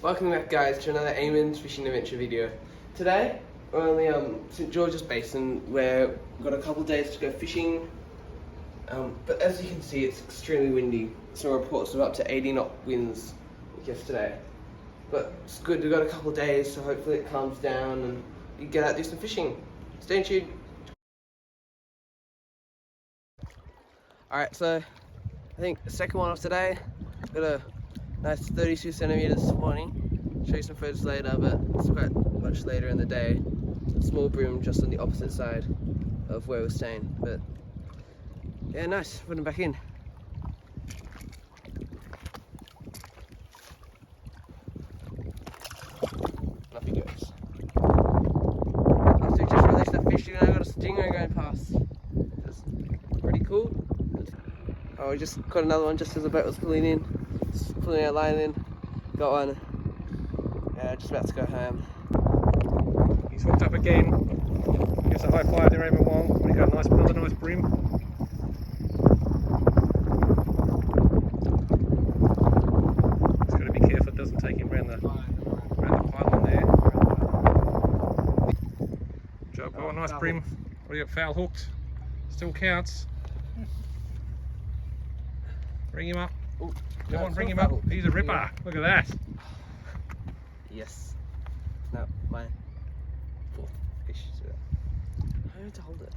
Welcome back, guys, to another Eamon's Fishing Adventure video. Today, we're on the St. George's Basin, where we've got a couple of days to go fishing. But as you can see, it's extremely windy. Some reports of up to 80 knot winds yesterday. But it's good, we've got a couple of days, so hopefully it calms down and you can get out and do some fishing. Stay tuned. Alright, so I think the second one of today, got a nice 32 centimeters this morning. Show you some photos later, but it's quite much later in the day. A small bream just on the opposite side of where we're staying. But yeah, nice, putting back in. Off he goes. After we just released that fish, I got a stinger going past. That's pretty cool. Oh, we just caught another one just as the boat was pulling in. Just pulling our line in. Got one. Yeah, just about to go home. He's hooked up again. Gives a high five there, Eamon. We got another nice bream. Just got to be careful it doesn't take him around the pylon there. Job, oh, nice bream. What do you got? Foul hooked. Still counts. Bring him up. Ooh, Come on, bring him up. He's a ripper. Look at that. Yes. No, my fourth fish. I need to hold it.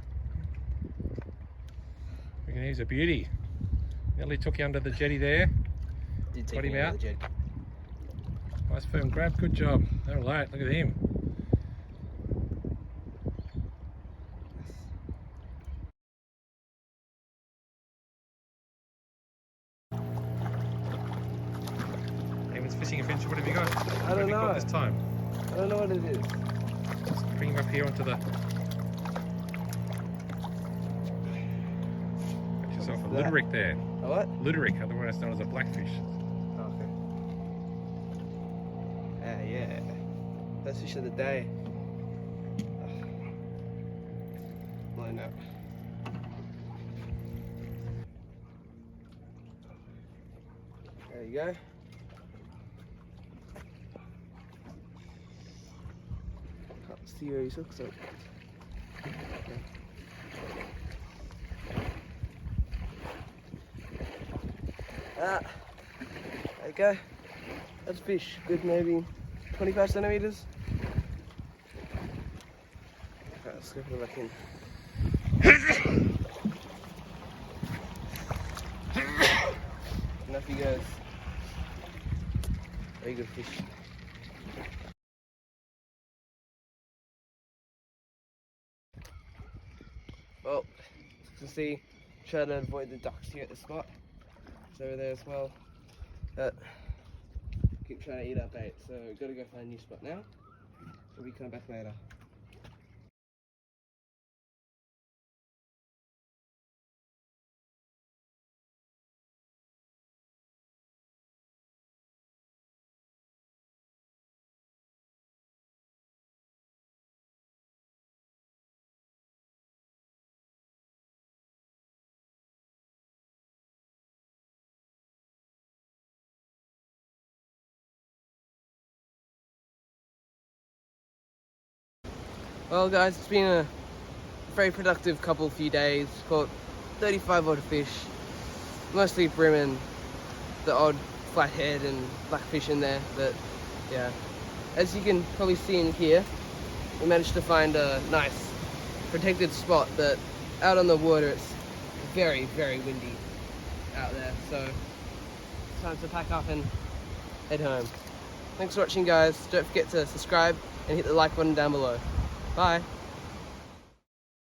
He's a beauty. Nearly took you under the jetty there. Did take Got him me out. the jetty. Nice firm grab. Good job. All right. Look at him. Eamon's fishing adventure. What have you got? I don't know. This time. I don't know what it is. Just bring him up here onto the. Got yourself a Luderick there. A what? Luderick, otherwise known as a blackfish. Okay. Yeah. First fish of the day. Blown up. There you go. Can't see where his hooks up. Okay. There you go. That's fish. Good, maybe 25 centimeters. Okay, let's go put it back in. And off he goes. Very good fish. Well, as you can see, try to avoid the ducks here at the spot. It's over there as well. But keep trying to eat our bait, so we've got to go find a new spot now. We'll be coming back later. Well guys, it's been a very productive few days. Caught 35 odd fish, mostly bream and the odd flathead and blackfish in there, but yeah. As you can probably see in here, we managed to find a nice protected spot, but out on the water it's very, very windy out there, so it's time to pack up and head home. Thanks for watching guys, don't forget to subscribe and hit the like button down below. Bye.